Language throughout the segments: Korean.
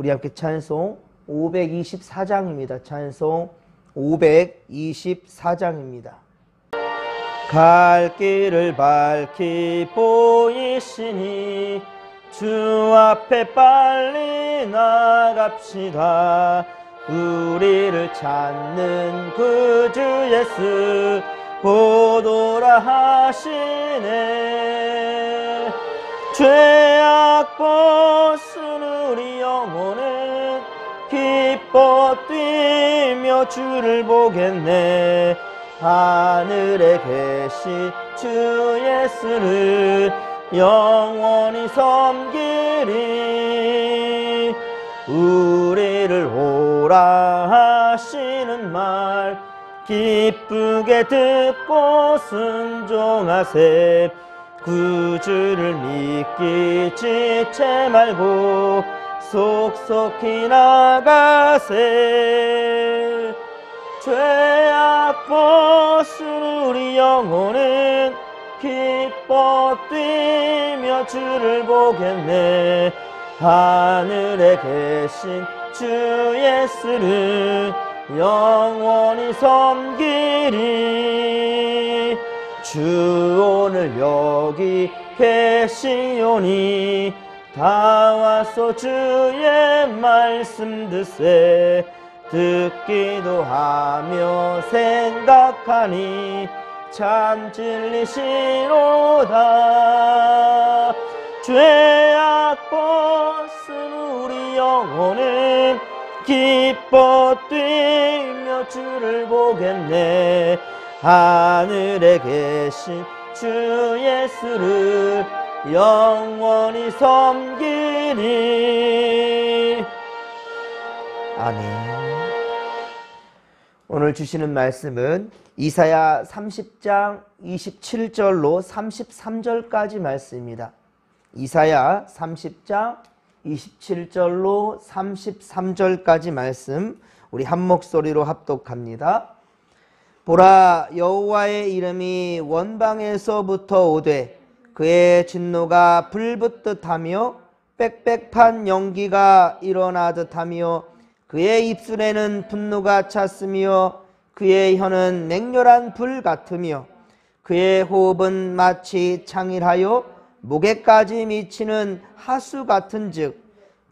우리 함께 찬송 524장입니다. 찬송 524장입니다. 갈 길을 밝히 보이시니 주 앞에 빨리 나갑시다. 우리를 찾는 구주 예수 보도라 하시네. 죄악 벗은 우리 영혼은 기뻐 뛰며 주를 보겠네. 하늘에 계신 주 예수를 영원히 섬기리. 우리를 오라 하시는 말 기쁘게 듣고 순종하세. 구주를 믿기 지체 말고 속속히 나가세. 죄악 벗은 우리 영혼은 기뻐 뛰며 주를 보겠네. 하늘에 계신 주 예수를 영원히 섬기리. 주 오늘 여기 계시오니 다 와서 주의 말씀 듣세. 듣기도 하며 생각하니 참 진리시로다. 죄악 벗은 우리 영혼은 기뻐 뛰며 주를 보겠네. 하늘에 계신 주 예수를 영원히 섬기리. 아멘. 오늘 주시는 말씀은 이사야 30장 27절로 33절까지 말씀입니다. 이사야 30장 27절로 33절까지 말씀 우리 한 목소리로 합독합니다. 보라, 여호와의 이름이 원방에서부터 오되 그의 진노가 불붙듯 하며 빽빽한 연기가 일어나듯 하며 그의 입술에는 분노가 찼으며 그의 혀는 맹렬한 불 같으며 그의 호흡은 마치 창일하여 목에까지 미치는 하수 같은즉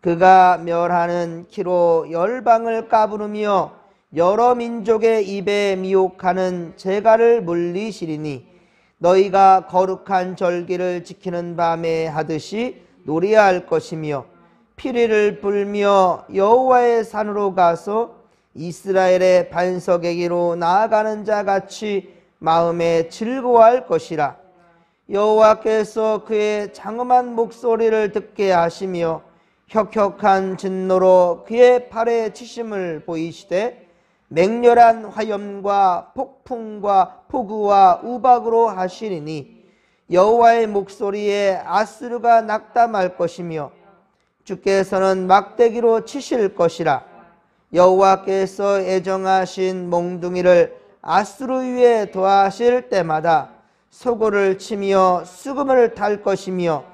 그가 멸하는 키로 열방을 까부르며 여러 민족의 입에 미혹하는 재갈을 물리시리니 너희가 거룩한 절기를 지키는 밤에 하듯이 노래할 것이며 피리를 불며 여호와의 산으로 가서 이스라엘의 반석에게로 나아가는 자 같이 마음에 즐거워할 것이라. 여호와께서 그의 장엄한 목소리를 듣게 하시며 혁혁한 진노로 그의 팔에 치심을 보이시되 맹렬한 화염과 폭풍과 폭우와 우박으로 하시리니 여호와의 목소리에 아수르가 낙담할 것이며 주께서는 막대기로 치실 것이라. 여호와께서 애정하신 몽둥이를 아수르 위에 더하실 때마다 소고를 치며 수금을 탈 것이며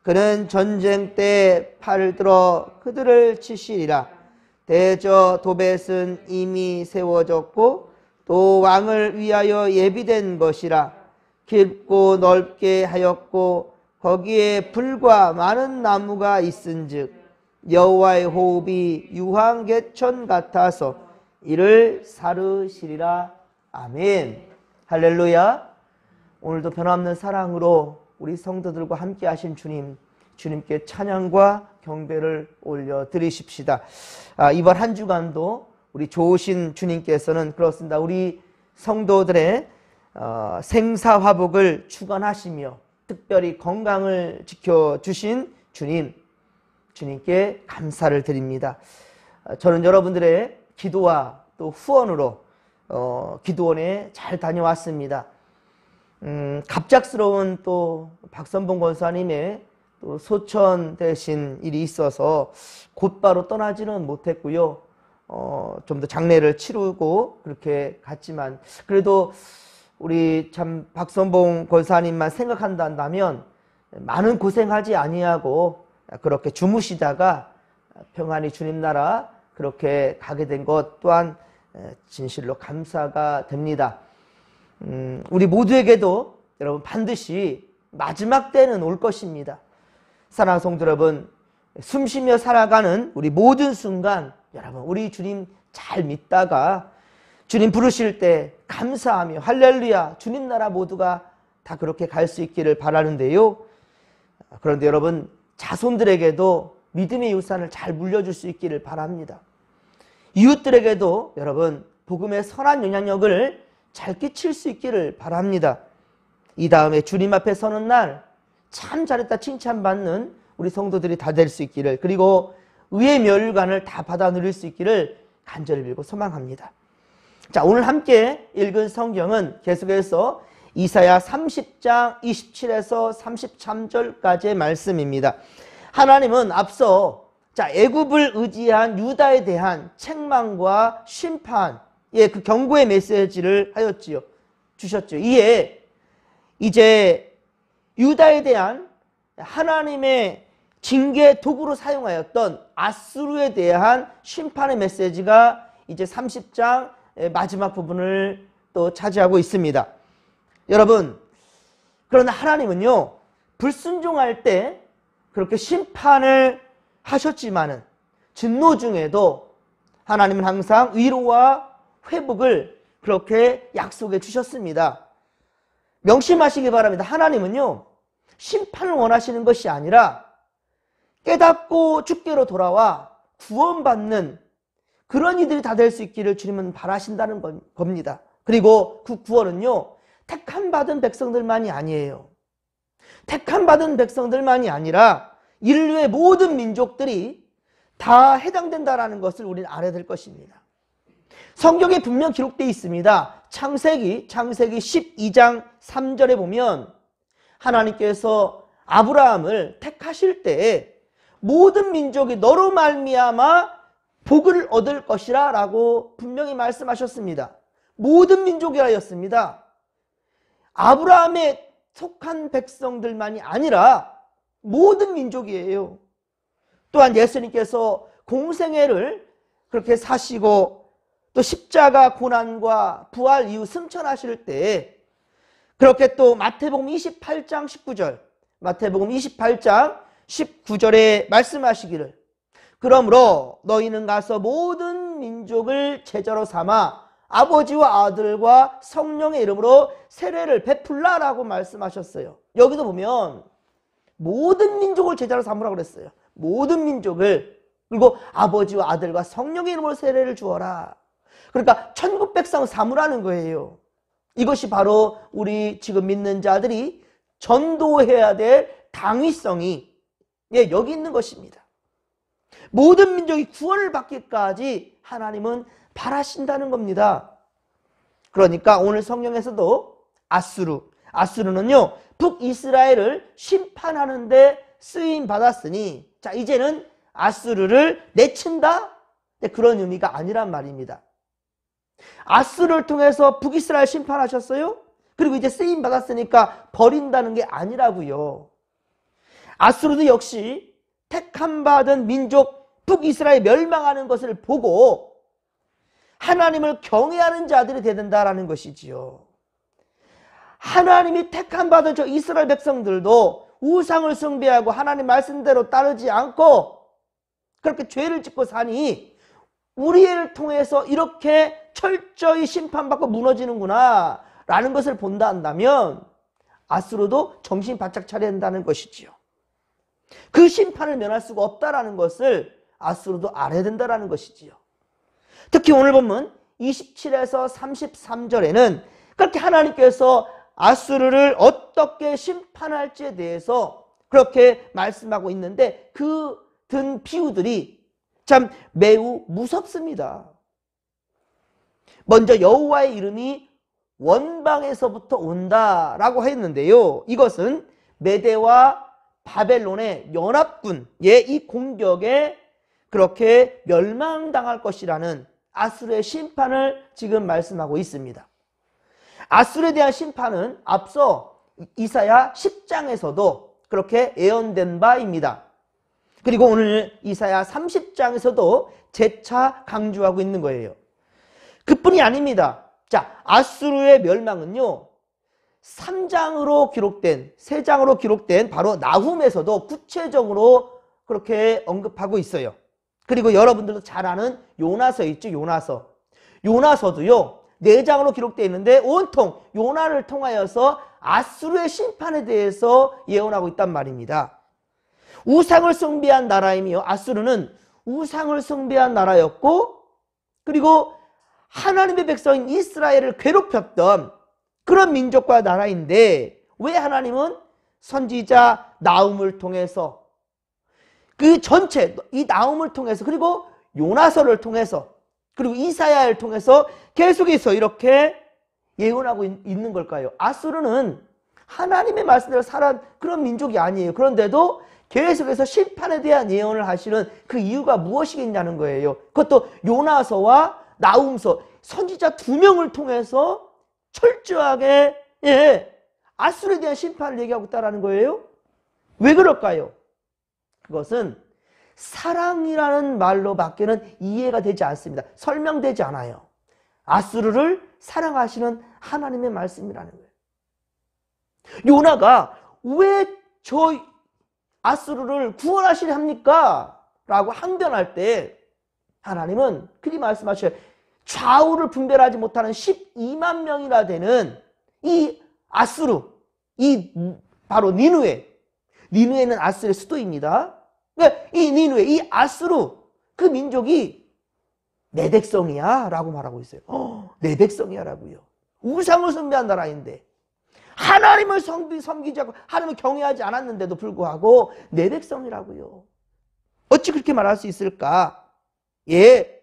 그는 전쟁 때 팔을 들어 그들을 치시리라. 대저 도벳은 이미 세워졌고 또 왕을 위하여 예비된 것이라. 깊고 넓게 하였고 거기에 불과 많은 나무가 있은즉 여호와의 호흡이 유황개천 같아서 이를 사르시리라. 아멘. 할렐루야. 오늘도 변함없는 사랑으로 우리 성도들과 함께 하신 주님께 찬양과 경배를 올려드리십시다. 이번 한 주간도 우리 좋으신 주님께서는 그렇습니다. 우리 성도들의 생사화복을 축원하시며 특별히 건강을 지켜주신 주님께 감사를 드립니다. 저는 여러분들의 기도와 또 후원으로 기도원에 잘 다녀왔습니다. 갑작스러운 또 박선봉 권사님의 또 소천되신 일이 있어서 곧바로 떠나지는 못했고요. 좀 더 장례를 치르고 그렇게 갔지만 그래도 우리 참 박선봉 권사님만 생각한다면 많은 고생하지 아니하고 그렇게 주무시다가 평안히 주님 나라 그렇게 가게 된 것 또한 진실로 감사가 됩니다. 우리 모두에게도 여러분 반드시 마지막 때는 올 것입니다. 사랑하는 성도 여러분, 숨쉬며 살아가는 우리 모든 순간 여러분 우리 주님 잘 믿다가 주님 부르실 때 감사하며 할렐루야 주님 나라 모두가 다 그렇게 갈 수 있기를 바라는데요. 그런데 여러분 자손들에게도 믿음의 유산을 잘 물려줄 수 있기를 바랍니다. 이웃들에게도 여러분 복음의 선한 영향력을 잘 끼칠 수 있기를 바랍니다. 이 다음에 주님 앞에 서는 날 참 잘했다 칭찬받는 우리 성도들이 다 될 수 있기를, 그리고 의의 멸관을 다 받아 누릴 수 있기를 간절히 빌고 소망합니다. 자, 오늘 함께 읽은 성경은 계속해서 이사야 30장 27에서 33절까지의 말씀입니다. 하나님은 앞서 애굽을 의지한 유다에 대한 책망과 심판, 그 경고의 메시지를 주셨죠. 이에 이제 유다에 대한 하나님의 징계 도구로 사용하였던 아수르에 대한 심판의 메시지가 이제 30장 마지막 부분을 또 차지하고 있습니다. 여러분, 그러나 하나님은요, 불순종할 때 그렇게 심판을 하셨지만은 진노 중에도 하나님은 항상 위로와 회복을 그렇게 약속해 주셨습니다. 명심하시기 바랍니다. 하나님은요, 심판을 원하시는 것이 아니라 깨닫고 주께로 돌아와 구원받는 그런 이들이 다 될 수 있기를 주님은 바라신다는 겁니다. 그리고 그 구원은요, 택함받은 백성들만이 아니에요. 택함받은 백성들만이 아니라 인류의 모든 민족들이 다 해당된다는 것을 우리는 알아야 될 것입니다. 성경에 분명 기록되어 있습니다. 창세기 12장 3절에 보면 하나님께서 아브라함을 택하실 때에 모든 민족이 너로 말미암아 복을 얻을 것이라 라고 분명히 말씀하셨습니다. 모든 민족이 하였습니다. 아브라함에 속한 백성들만이 아니라 모든 민족이에요. 또한 예수님께서 공생애를 그렇게 사시고 또 십자가 고난과 부활 이후 승천하실 때 그렇게 또 마태복음 28장 19절, 마태복음 28장 19절에 말씀하시기를, 그러므로 너희는 가서 모든 민족을 제자로 삼아 아버지와 아들과 성령의 이름으로 세례를 베풀라라고 말씀하셨어요. 여기도 보면 모든 민족을 제자로 삼으라고 그랬어요. 모든 민족을. 그리고 아버지와 아들과 성령의 이름으로 세례를 주어라. 그러니까 천국 백성 삼으라는 거예요. 이것이 바로 우리 지금 믿는 자들이 전도해야 될 당위성이 여기 있는 것입니다. 모든 민족이 구원을 받기까지 하나님은 바라신다는 겁니다. 그러니까 오늘 성경에서도 아수르는요, 북이스라엘을 심판하는 데 쓰임 받았으니, 자, 이제는 아수르를 내친다? 그런 의미가 아니란 말입니다. 아수르를 통해서 북이스라엘 심판하셨어요? 그리고 이제 쓰임 받았으니까 버린다는 게 아니라고요. 아수르도 역시 택함받은 민족 북이스라엘 멸망하는 것을 보고 하나님을 경외하는 자들이 되야 된다는 것이지요. 하나님이 택함받은 저 이스라엘 백성들도 우상을 숭배하고 하나님 말씀대로 따르지 않고 그렇게 죄를 짓고 사니 우리를 통해서 이렇게 철저히 심판받고 무너지는구나 라는 것을 본다 한다면 아수르도 정신 바짝 차려야 한다는 것이지요. 그 심판을 면할 수가 없다라는 것을 아수르도 알아야 된다는 것이지요. 특히 오늘 본문 27에서 33절에는 그렇게 하나님께서 아수르를 어떻게 심판할지에 대해서 그렇게 말씀하고 있는데 그 든 비유들이 참 매우 무섭습니다. 먼저 여호와의 이름이 원방에서부터 온다라고 했는데요. 이것은 메대와 바벨론의 연합군의 이 공격에 그렇게 멸망당할 것이라는 아수르의 심판을 지금 말씀하고 있습니다. 아수르에 대한 심판은 앞서 이사야 10장에서도 그렇게 예언된 바입니다. 그리고 오늘 이사야 30장에서도 재차 강조하고 있는 거예요. 그뿐이 아닙니다. 자, 아수르의 멸망은요, 3장으로 기록된, 3장으로 기록된 바로 나훔에서도 구체적으로 그렇게 언급하고 있어요. 그리고 여러분들도 잘 아는 요나서 있죠, 요나서. 요나서도요, 4장으로 기록되어 있는데 온통 요나를 통하여서 아수르의 심판에 대해서 예언하고 있단 말입니다. 우상을 숭배한 나라이며 아수르는 우상을 숭배한 나라였고, 그리고 하나님의 백성인 이스라엘을 괴롭혔던 그런 민족과 나라인데, 왜 하나님은 선지자 나훔을 통해서, 그 전체 이 나훔을 통해서, 그리고 요나서를 통해서, 그리고 이사야를 통해서 계속해서 이렇게 예언하고 있는 걸까요? 아수르는 하나님의 말씀대로 살아온 그런 민족이 아니에요. 그런데도 계속해서 심판에 대한 예언을 하시는 그 이유가 무엇이겠냐는 거예요. 그것도 요나서와 나훔서, 선지자 2명을 통해서 철저하게 아수르에 대한 심판을 얘기하고 있다는 거예요. 왜 그럴까요? 그것은 사랑이라는 말로밖에는 이해가 되지 않습니다. 설명되지 않아요. 아수르를 사랑하시는 하나님의 말씀이라는 거예요. 요나가 왜 저 아수르를 구원하시려 합니까? 라고 항변할 때 하나님은 그리 말씀하셔요. 좌우를 분별하지 못하는 12만 명이나 되는 이 아수르, 이 바로 니누에는 아수르의 수도입니다. 이 니누에, 이 아수르, 그 민족이 내 백성이야 라고 말하고 있어요. 내 백성이야 라고요. 우상을 숭배한 나라인데, 하나님을 섬기지 않고 하나님을 경외하지 않았는데도 불구하고 내 백성이라고요. 어찌 그렇게 말할 수 있을까? 예,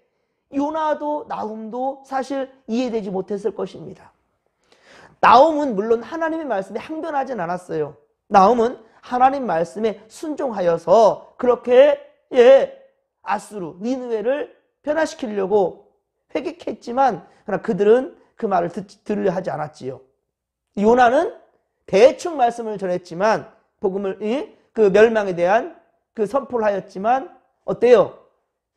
요나도 나훔도 사실 이해되지 못했을 것입니다. 나훔은 물론 하나님의 말씀에 항변하진 않았어요. 나훔은 하나님 말씀에 순종하여서 그렇게 아수르, 니느웨를 변화시키려고 회개했지만, 그러나 그들은 그 말을 들으려 하지 않았지요. 요나는 대충 말씀을 전했지만, 복음을, 그 멸망에 대한 그 선포를 하였지만, 어때요?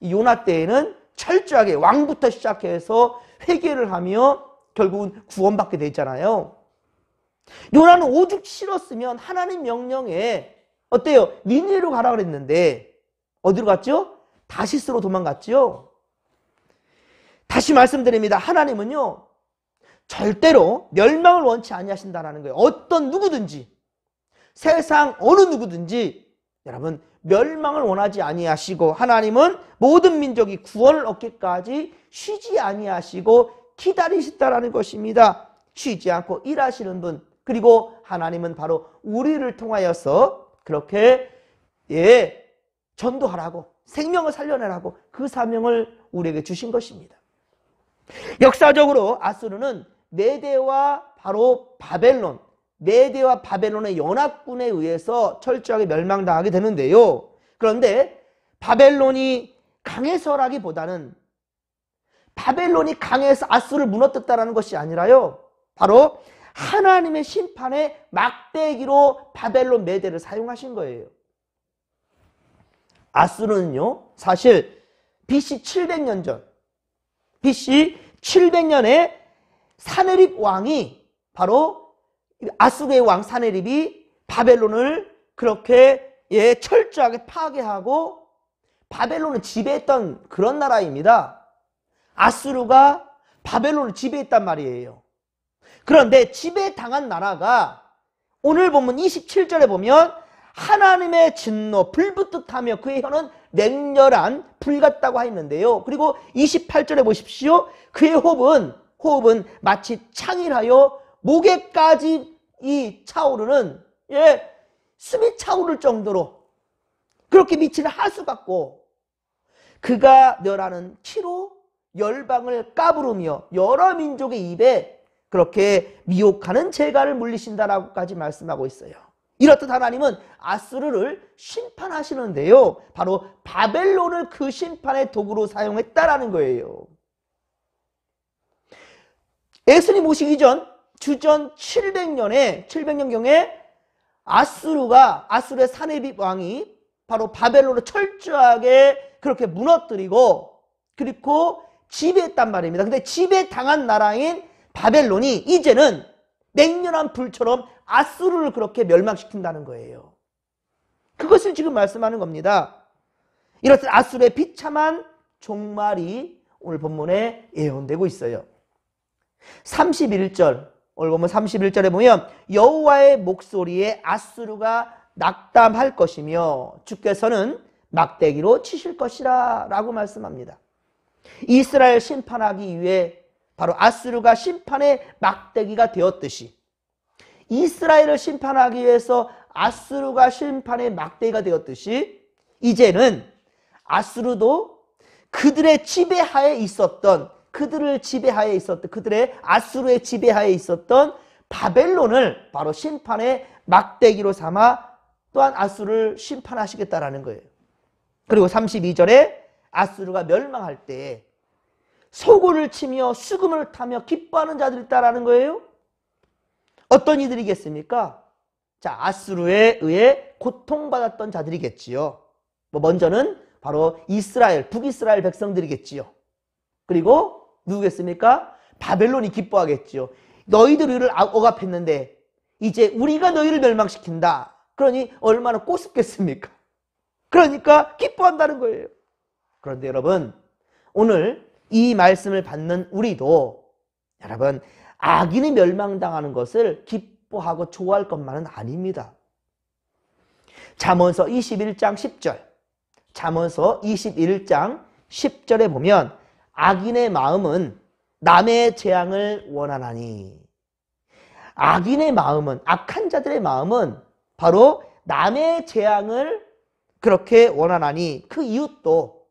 요나 때에는 철저하게 왕부터 시작해서 회개를 하며 결국은 구원받게 되잖아요. 요나는 오죽 싫었으면 하나님 명령에 어때요? 니느웨로 가라 그랬는데 어디로 갔죠? 다시스로 도망갔죠. 다시 말씀드립니다. 하나님은요, 절대로 멸망을 원치 아니하신다는 거예요. 어떤 누구든지, 세상 어느 누구든지 여러분 멸망을 원하지 아니하시고, 하나님은 모든 민족이 구원을 얻기까지 쉬지 아니하시고 기다리신다라는 것입니다. 쉬지 않고 일하시는 분, 그리고 하나님은 바로 우리를 통하여서 그렇게 전도하라고, 생명을 살려내라고 그 사명을 우리에게 주신 것입니다. 역사적으로 아수르는 메대와 바로 바벨론, 메대와 바벨론의 연합군에 의해서 철저하게 멸망당하게 되는데요. 그런데 바벨론이 강해서라기보다는 바벨론이 강해서 아수르를 무너뜨렸다는 것이 아니라요, 바로 하나님의 심판의 막대기로 바벨론 메대를 사용하신 거예요. 아수르는요, 사실 BC 700년 전, BC 700년에 사네립 왕이, 바로 아수르의 왕 사네립이 바벨론을 그렇게 철저하게 파괴하고 바벨론을 지배했던 그런 나라입니다. 아수르가 바벨론을 지배했단 말이에요. 그런데 지배당한 나라가 오늘 본문 27절에 보면 하나님의 진노, 불붙듯하며 그의 혀는 맹렬한 불 같다고 하였는데요. 그리고 28절에 보십시오. 그의 호흡은 마치 창이라여 목에까지 이 차오르는, 숨이 차오를 정도로 그렇게 미치는 하수 같고, 그가 멸하는 키로 열방을 까부르며 여러 민족의 입에 그렇게 미혹하는 재갈을 물리신다라고까지 말씀하고 있어요. 이렇듯 하나님은 아수르를 심판하시는데요, 바로 바벨론을 그 심판의 도구로 사용했다라는 거예요. 예수님 오시기 전 주전 700년경에 아수르의 사네립 왕이 바로 바벨론을 철저하게 그렇게 무너뜨리고 그리고 지배했단 말입니다. 근데 지배당한 나라인 바벨론이 이제는 맹렬한 불처럼 아수르를 그렇게 멸망시킨다는 거예요. 그것을 지금 말씀하는 겁니다. 이렇듯 아수르의 비참한 종말이 오늘 본문에 예언되고 있어요. 31절, 오늘 보면 31절에 보면 여호와의 목소리에 아수르가 낙담할 것이며 주께서는 막대기로 치실 것이라 라고 말씀합니다. 이스라엘 심판하기 위해 바로 아수르가 심판의 막대기가 되었듯이 이스라엘을 심판하기 위해서 아수르가 심판의 막대기가 되었듯이 이제는 아수르도 그들의 지배하에 있었던 그들의 아수르의 지배하에 있었던 바벨론을 바로 심판의 막대기로 삼아 또한 아수르를 심판하시겠다라는 거예요. 그리고 32절에 아수르가 멸망할 때 소고를 치며 수금을 타며 기뻐하는 자들이 있다라는 거예요. 어떤 이들이겠습니까? 자, 아수르에 의해 고통받았던 자들이겠지요. 먼저는 바로 이스라엘, 북이스라엘 백성들이겠지요. 그리고 누구겠습니까? 바벨론이 기뻐하겠지요. 너희들 우리를 억압했는데 이제 우리가 너희를 멸망시킨다. 그러니 얼마나 꼬숩겠습니까? 그러니까 기뻐한다는 거예요. 그런데 여러분, 오늘 이 말씀을 받는 우리도 여러분 악인이 멸망당하는 것을 기뻐하고 좋아할 것만은 아닙니다. 잠언서 21장 10절, 잠언서 21장 10절에 보면 악인의 마음은 남의 재앙을 원하나니, 악인의 마음은, 악한 자들의 마음은 바로 남의 재앙을 그렇게 원하나니 그 이웃들도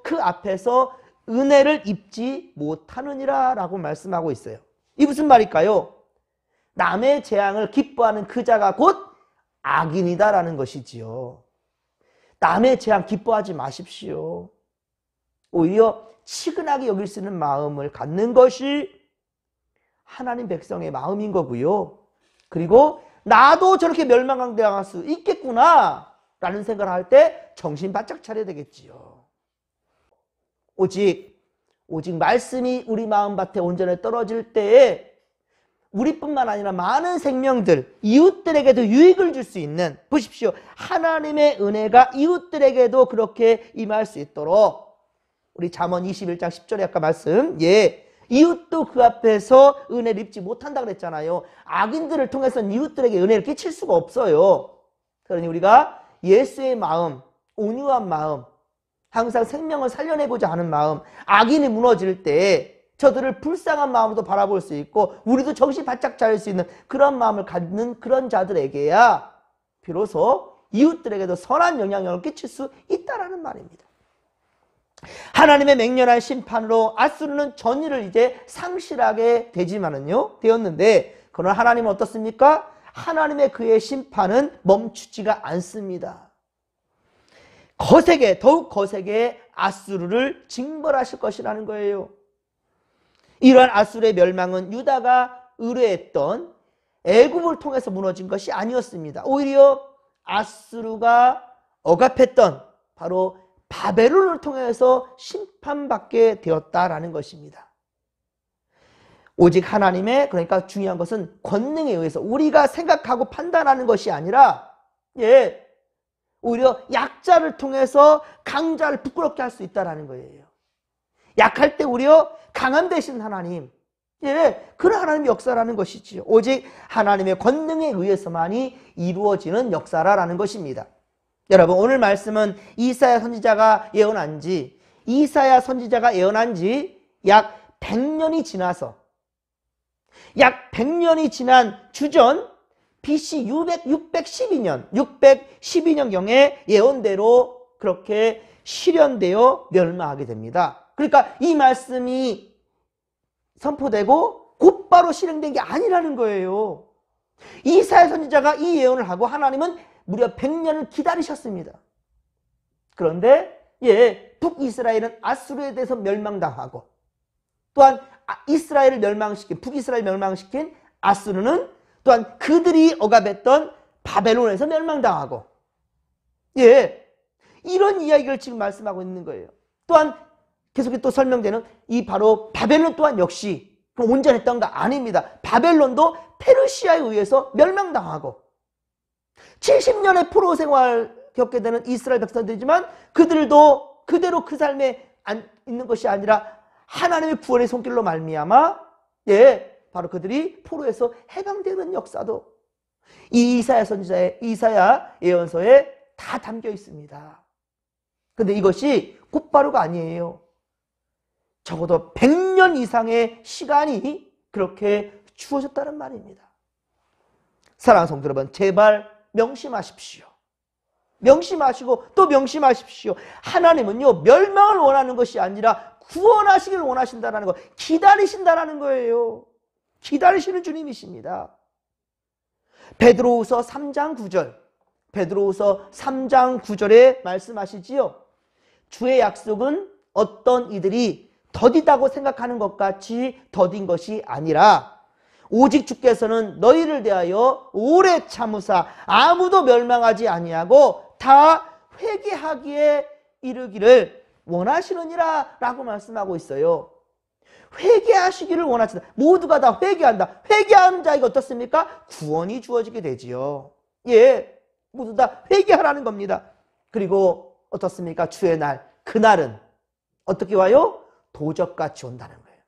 그 앞에서 은혜를 입지 못하느니라 라고 말씀하고 있어요. 이 무슨 말일까요? 남의 재앙을 기뻐하는 그 자가 곧 악인이다라는 것이지요. 남의 재앙 기뻐하지 마십시오. 오히려 치근하게 여길 수 있는 마음을 갖는 것이 하나님 백성의 마음인 거고요. 그리고 나도 저렇게 멸망당할 수 있겠구나 라는 생각을 할 때 정신 바짝 차려야 되겠지요. 오직 말씀이 우리 마음밭에 온전히 떨어질 때에 우리뿐만 아니라 많은 생명들, 이웃들에게도 유익을 줄 수 있는, 보십시오, 하나님의 은혜가 이웃들에게도 그렇게 임할 수 있도록 우리 잠언 21장 10절에 아까 말씀, 이웃도 그 앞에서 은혜를 입지 못한다 그랬잖아요. 악인들을 통해서는 이웃들에게 은혜를 끼칠 수가 없어요. 그러니 우리가 예수의 마음, 온유한 마음, 항상 생명을 살려내고자 하는 마음, 악인이 무너질 때 저들을 불쌍한 마음으로 바라볼 수 있고 우리도 정신 바짝 차릴 수 있는 그런 마음을 갖는 그런 자들에게야 비로소 이웃들에게도 선한 영향력을 끼칠 수 있다라는 말입니다. 하나님의 맹렬한 심판으로 아수르는 전의를 이제 상실하게 되었는데 그러나 하나님은 어떻습니까? 하나님의 그의 심판은 멈추지가 않습니다. 더욱 거세게 아수르를 징벌하실 것이라는 거예요. 이러한 아수르의 멸망은 유다가 의뢰했던 애굽을 통해서 무너진 것이 아니었습니다. 오히려 아수르가 억압했던 바로 바벨론을 통해서 심판받게 되었다라는 것입니다. 오직 하나님의, 그러니까 중요한 것은 권능에 의해서 우리가 생각하고 판단하는 것이 아니라 오히려 약자를 통해서 강자를 부끄럽게 할 수 있다는 거예요. 약할 때 오히려 강한 대신 하나님, 그런 하나님의 역사라는 것이지요. 오직 하나님의 권능에 의해서만이 이루어지는 역사라는 것입니다. 여러분, 오늘 말씀은 이사야 선지자가 예언한 지 약 100년이 지나서 약 100년이 지난 주전 BC 612년경에 예언대로 그렇게 실현되어 멸망하게 됩니다. 그러니까 이 말씀이 선포되고 곧바로 실행된 게 아니라는 거예요. 이사야 선지자가 이 예언을 하고 하나님은 무려 100년을 기다리셨습니다. 그런데 북이스라엘은 아수르에 대해서 멸망당하고 또한 북이스라엘을 멸망시킨 아수르는 또한 그들이 억압했던 바벨론에서 멸망당하고 예, 이런 이야기를 지금 말씀하고 있는 거예요. 또한 계속 또 설명되는 이 바로 바벨론 또한 역시 온전했던가? 아닙니다. 바벨론도 페르시아에 의해서 멸망당하고 70년의 포로 생활 겪게 되는 이스라엘 백성들이지만 그들도 그대로 그 삶에 있는 것이 아니라 하나님의 구원의 손길로 말미암아 예, 바로 그들이 포로에서 해방되는 역사도 이 이사야 선지자의 이사야 예언서에 다 담겨 있습니다. 근데 이것이 곧바로가 아니에요. 적어도 100년 이상의 시간이 그렇게 주어졌다는 말입니다. 사랑하는 성도 여러분, 제발 명심하십시오. 명심하시고 또 명심하십시오. 하나님은요, 멸망을 원하는 것이 아니라 구원하시기를 원하신다는 거, 기다리신다는 거예요. 기다리시는 주님이십니다. 베드로후서 3장 9절, 베드로후서 3장 9절에 말씀하시지요. 주의 약속은 어떤 이들이 더디다고 생각하는 것 같이 더딘 것이 아니라 오직 주께서는 너희를 대하여 오래 참으사 아무도 멸망하지 아니하고 다 회개하기에 이르기를 원하시느니라 라고 말씀하고 있어요. 회개하시기를 원하신다. 모두가 다 회개한다. 회개하는 자에게 어떻습니까? 구원이 주어지게 되지요. 예, 모두 다 회개하라는 겁니다. 그리고 어떻습니까? 주의 날, 그날은 어떻게 와요? 도적같이 온다는 거예요.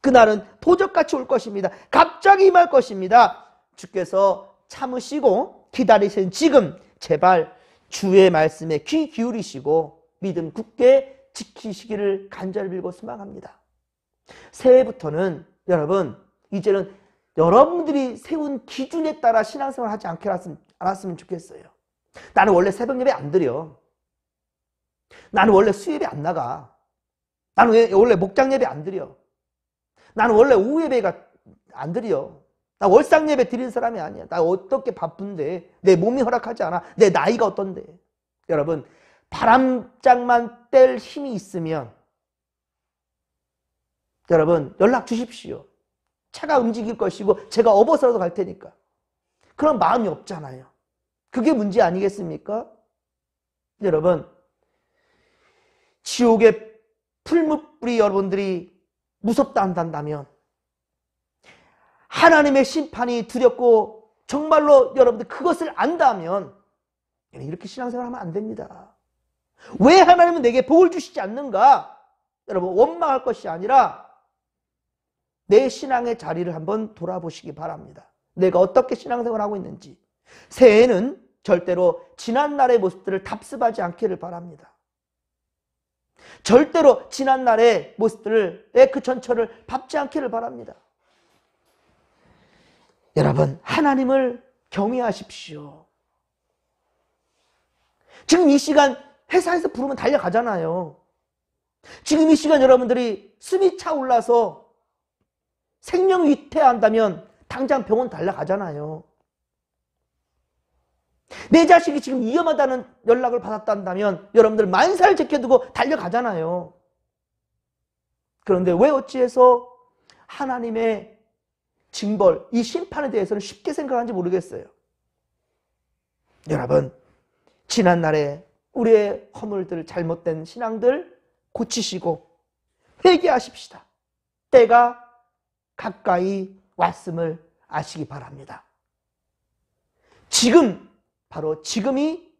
그날은 도적같이 올 것입니다. 갑자기 임할 것입니다. 주께서 참으시고 기다리신 지금 제발 주의 말씀에 귀 기울이시고 믿음 굳게 지키시기를 간절히 빌고 소망합니다. 새해부터는 여러분, 이제는 여러분들이 세운 기준에 따라 신앙생활 하지 않았으면 좋겠어요. 나는 원래 새벽 예배 안 드려. 나는 원래 수예배 안 나가. 나는 원래 목장 예배 안 드려. 나는 원래 오후 예배가 안 드려. 나 월상 예배 드리는 사람이 아니야. 나 어떻게 바쁜데. 내 몸이 허락하지 않아. 내 나이가 어떤데. 여러분, 바람장만 뗄 힘이 있으면 여러분 연락 주십시오. 차가 움직일 것이고 제가 업어서라도 갈 테니까. 그런 마음이 없잖아요. 그게 문제 아니겠습니까? 여러분, 지옥의 풀무불이 여러분들이 무섭다 한다면 하나님의 심판이 두렵고 정말로 여러분들 그것을 안다면 이렇게 신앙생활하면 안 됩니다. 왜 하나님은 내게 복을 주시지 않는가? 여러분, 원망할 것이 아니라 내 신앙의 자리를 한번 돌아보시기 바랍니다. 내가 어떻게 신앙생활을 하고 있는지. 새해에는 절대로 지난날의 모습들을 답습하지 않기를 바랍니다. 절대로 지난날의 모습들의 그 전철을 밟지 않기를 바랍니다. 여러분, 하나님을 경외하십시오. 지금 이 시간 회사에서 부르면 달려가잖아요. 지금 이 시간 여러분들이 숨이 차올라서 생명 위태한다면 당장 병원 달려가잖아요. 내 자식이 지금 위험하다는 연락을 받았다면 여러분들 만사를 제껴두고 달려가잖아요. 그런데 왜 어찌해서 하나님의 징벌, 이 심판에 대해서는 쉽게 생각하는지 모르겠어요. 여러분, 지난날에 우리의 허물들, 잘못된 신앙들 고치시고 회개하십시다. 때가 가까이 왔음을 아시기 바랍니다. 지금, 바로 지금이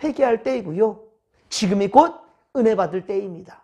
회개할 때이고요. 지금이 곧 은혜 받을 때입니다.